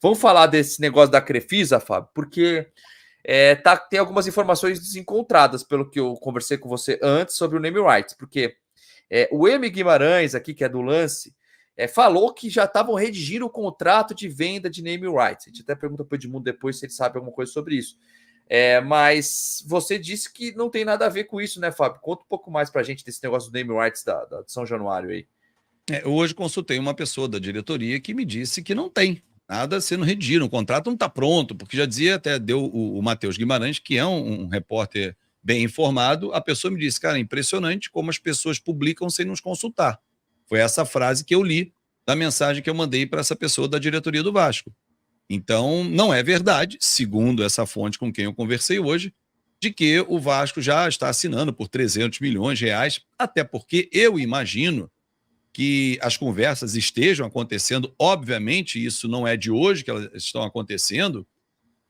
Vamos falar desse negócio da Crefisa, Fábio, porque tem algumas informações desencontradas, pelo que eu conversei com você antes sobre o name rights, porque o M. Guimarães, aqui, que é do Lance, falou que já estavam redigindo o contrato de venda de name rights. A gente até pergunta para o Edmundo depois se ele sabe alguma coisa sobre isso. Mas você disse que não tem nada a ver com isso, né, Fábio? Conta um pouco mais para a gente desse negócio do name rights de São Januário aí. Eu hoje consultei uma pessoa da diretoria que me disse que não tem nada sendo redigido, o contrato não está pronto, porque já dizia, até deu o Matheus Guimarães, que é um repórter bem informado, a pessoa me disse, cara, é impressionante como as pessoas publicam sem nos consultar. Foi essa frase que eu li da mensagem que eu mandei para essa pessoa da diretoria do Vasco. Então, não é verdade, segundo essa fonte com quem eu conversei hoje, de que o Vasco já está assinando por 300 milhões de reais, até porque eu imagino que as conversas estejam acontecendo, obviamente isso não é de hoje que elas estão acontecendo,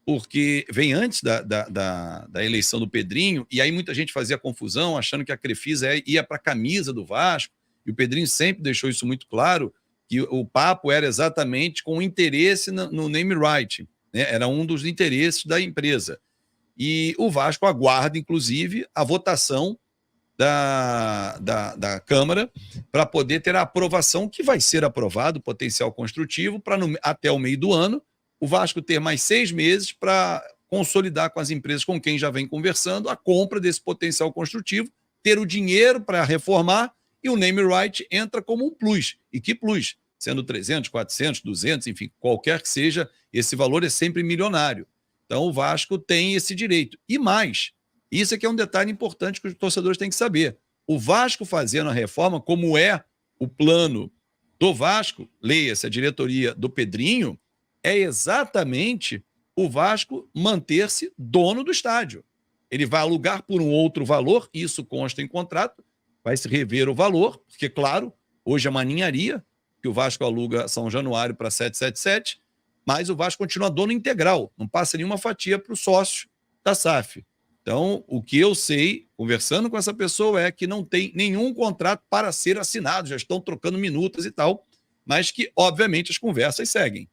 porque vem antes da eleição do Pedrinho, e aí muita gente fazia confusão, achando que a Crefisa ia para a camisa do Vasco, e o Pedrinho sempre deixou isso muito claro, que o papo era exatamente com interesse no name right, né? Era um dos interesses da empresa. E o Vasco aguarda, inclusive, a votação da Câmara para poder ter a aprovação que vai ser aprovado, potencial construtivo, para até o meio do ano o Vasco ter mais 6 meses para consolidar com as empresas com quem já vem conversando a compra desse potencial construtivo, ter o dinheiro para reformar e o name right entra como um plus. E que plus? Sendo 300, 400, 200, enfim, qualquer que seja, esse valor é sempre milionário. Então o Vasco tem esse direito. E mais, isso aqui é um detalhe importante que os torcedores têm que saber. O Vasco fazendo a reforma, como é o plano do Vasco, leia-se a diretoria do Pedrinho, é exatamente o Vasco manter-se dono do estádio. Ele vai alugar por um outro valor, isso consta em contrato, vai se rever o valor, porque, claro, hoje é uma ninharia, que o Vasco aluga São Januário para 777, mas o Vasco continua dono integral, não passa nenhuma fatia para o sócio da SAF. Então, o que eu sei, conversando com essa pessoa, é que não tem nenhum contrato para ser assinado, já estão trocando minutas e tal, mas que, obviamente, as conversas seguem.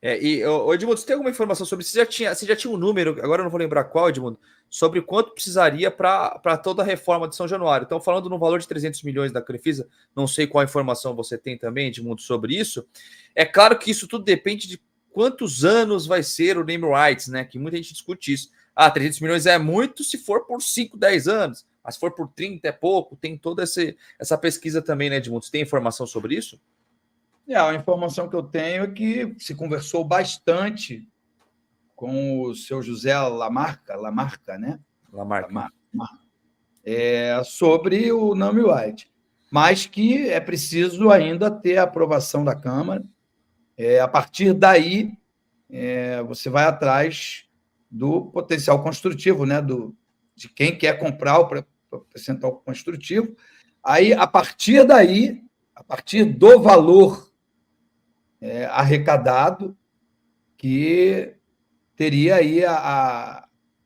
Edmundo, você tem alguma informação sobre isso? Você já tinha um número, agora eu não vou lembrar qual, Edmundo, sobre quanto precisaria para toda a reforma de São Januário. Então, falando no valor de 300 milhões da Crefisa, não sei qual informação você tem também, Edmundo, sobre isso. É claro que isso tudo depende de quantos anos vai ser o name rights, né? Que muita gente discute isso. 300 milhões é muito se for por 5, 10 anos, mas se for por 30 é pouco. Tem toda essa pesquisa também, né, Edmundo? Você tem informação sobre isso? A informação que eu tenho é que se conversou bastante com o seu José Lamarca, né? Lamarca. Sobre o name right, mas que é preciso ainda ter a aprovação da Câmara. A partir daí, você vai atrás do potencial construtivo, né? De quem quer comprar o potencial construtivo. Aí, a partir daí, a partir do valor arrecadado, que teria aí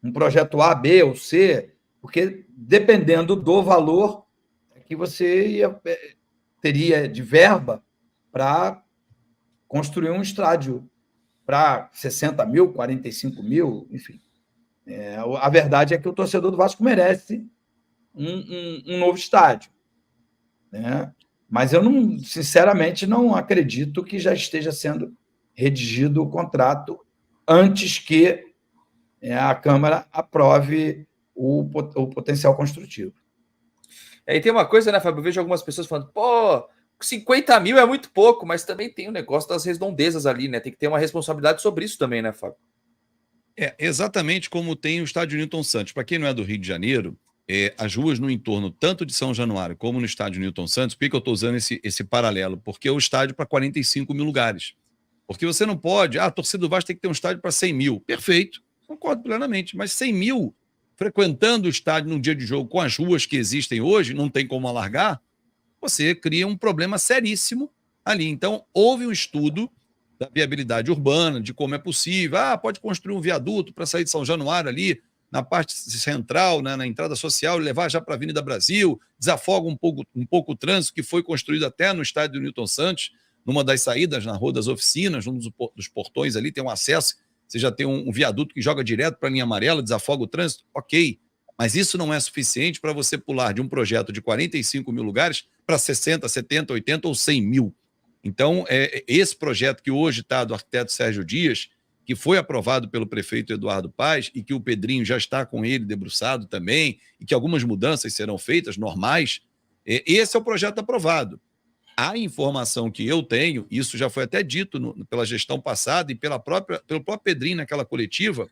um projeto A, B ou C, porque dependendo do valor que você teria de verba para construir um estádio para 60 mil, 45 mil, enfim. A verdade é que o torcedor do Vasco merece um novo estádio, né? Mas eu, sinceramente, não acredito que já esteja sendo redigido o contrato antes que a Câmara aprove o potencial construtivo. E tem uma coisa, né, Fábio? Eu vejo algumas pessoas falando, 50 mil é muito pouco, mas também tem o negócio das redondezas ali, né? Tem que ter uma responsabilidade sobre isso também, né, Fábio? Exatamente como tem o estádio Newton Santos. Para quem não é do Rio de Janeiro, as ruas no entorno, tanto de São Januário como no estádio Newton Santos, por que eu estou usando esse paralelo? Porque é o estádio para 45 mil lugares. Porque você não pode, a torcida do Vasco tem que ter um estádio para 100 mil. Perfeito, concordo plenamente, mas 100 mil frequentando o estádio num dia de jogo com as ruas que existem hoje, não tem como alargar, você cria um problema seríssimo ali. Então, houve um estudo da viabilidade urbana, de como é possível. Pode construir um viaduto para sair de São Januário ali, na parte central, né, na entrada social, levar já para a Avenida Brasil, desafoga um pouco o trânsito que foi construído até no estádio do Newton Santos, numa das saídas, na Rua das Oficinas, num dos portões ali, tem um acesso, você já tem um viaduto que joga direto para a linha amarela, desafoga o trânsito, ok. Mas isso não é suficiente para você pular de um projeto de 45 mil lugares para 60, 70, 80 ou 100 mil. Então, esse projeto que hoje está do arquiteto Sérgio Dias, que foi aprovado pelo prefeito Eduardo Paes e que o Pedrinho já está com ele debruçado também, e que algumas mudanças serão feitas, normais, esse é o projeto aprovado. A informação que eu tenho, isso já foi até dito pela gestão passada e pelo próprio Pedrinho naquela coletiva,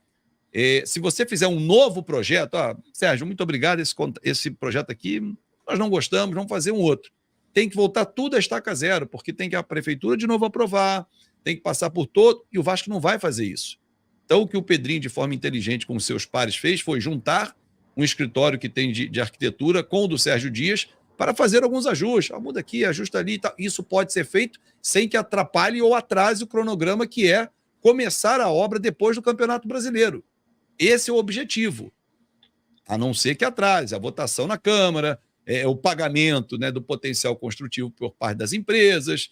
se você fizer um novo projeto, Sérgio, muito obrigado, esse projeto aqui nós não gostamos, vamos fazer um outro. Tem que voltar tudo a estaca zero, porque tem que a prefeitura de novo aprovar, tem que passar por todo, e o Vasco não vai fazer isso. Então, o que o Pedrinho, de forma inteligente, com os seus pares, fez foi juntar um escritório que tem de arquitetura com o do Sérgio Dias para fazer alguns ajustes. Muda aqui, ajusta ali. Tá. Isso pode ser feito sem que atrapalhe ou atrase o cronograma, que é começar a obra depois do Campeonato Brasileiro. Esse é o objetivo. A não ser que atrase a votação na Câmara, o pagamento, né, do potencial construtivo por parte das empresas,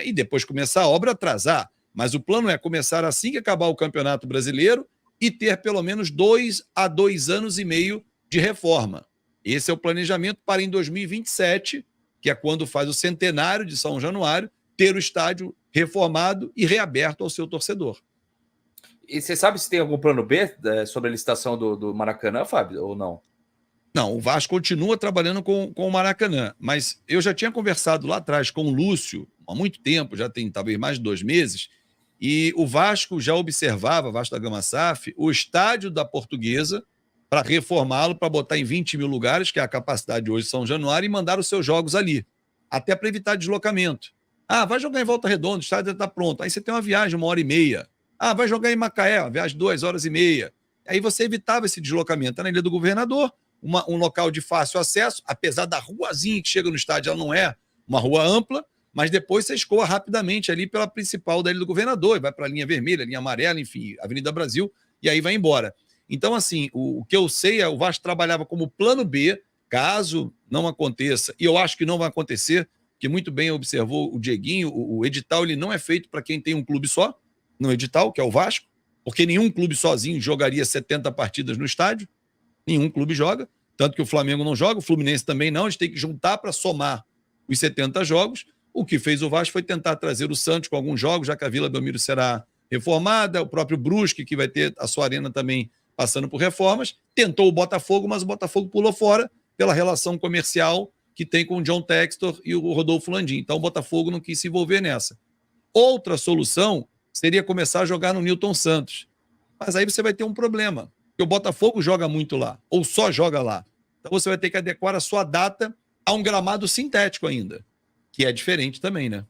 e depois começar a obra atrasar. Mas o plano é começar assim que acabar o Campeonato Brasileiro e ter pelo menos 2 a 2 anos e meio de reforma. Esse é o planejamento para em 2027, que é quando faz o centenário de São Januário, ter o estádio reformado e reaberto ao seu torcedor. E você sabe se tem algum plano B sobre a licitação do Maracanã, Fábio, ou não? Não, o Vasco continua trabalhando com o Maracanã, mas eu já tinha conversado lá atrás com o Lúcio, há muito tempo, já tem talvez mais de 2 meses, e o Vasco já observava, Vasco da Gama SAF, o estádio da Portuguesa para reformá-lo, para botar em 20 mil lugares, que é a capacidade hoje de São Januário, e mandar os seus jogos ali, até para evitar deslocamento. Vai jogar em Volta Redonda, o estádio está pronto, aí você tem uma viagem 1h30. Vai jogar em Macaé, uma viagem de 2h30. Aí você evitava esse deslocamento. Está na Ilha do Governador, um local de fácil acesso, apesar da ruazinha que chega no estádio, ela não é uma rua ampla, mas depois você escoa rapidamente ali pela principal da Ilha do Governador, e vai para a linha vermelha, linha amarela, enfim, Avenida Brasil, e aí vai embora. Então, assim, o que eu sei o Vasco trabalhava como plano B, caso não aconteça, e eu acho que não vai acontecer, que muito bem observou o Dieguinho, o edital ele não é feito para quem tem um clube só, no edital, que é o Vasco, porque nenhum clube sozinho jogaria 70 partidas no estádio, nenhum clube joga, tanto que o Flamengo não joga, o Fluminense também não, a gente tem que juntar para somar os 70 jogos. O que fez o Vasco foi tentar trazer o Santos com alguns jogos, já que a Vila Belmiro será reformada, o próprio Brusque, que vai ter a sua arena também passando por reformas, tentou o Botafogo, mas o Botafogo pulou fora pela relação comercial que tem com o John Textor e o Rodolfo Landim. Então o Botafogo não quis se envolver nessa. Outra solução seria começar a jogar no Newton Santos. Mas aí você vai ter um problema, porque o Botafogo joga muito lá, ou só joga lá. Então você vai ter que adequar a sua data a um gramado sintético ainda, que é diferente também, né?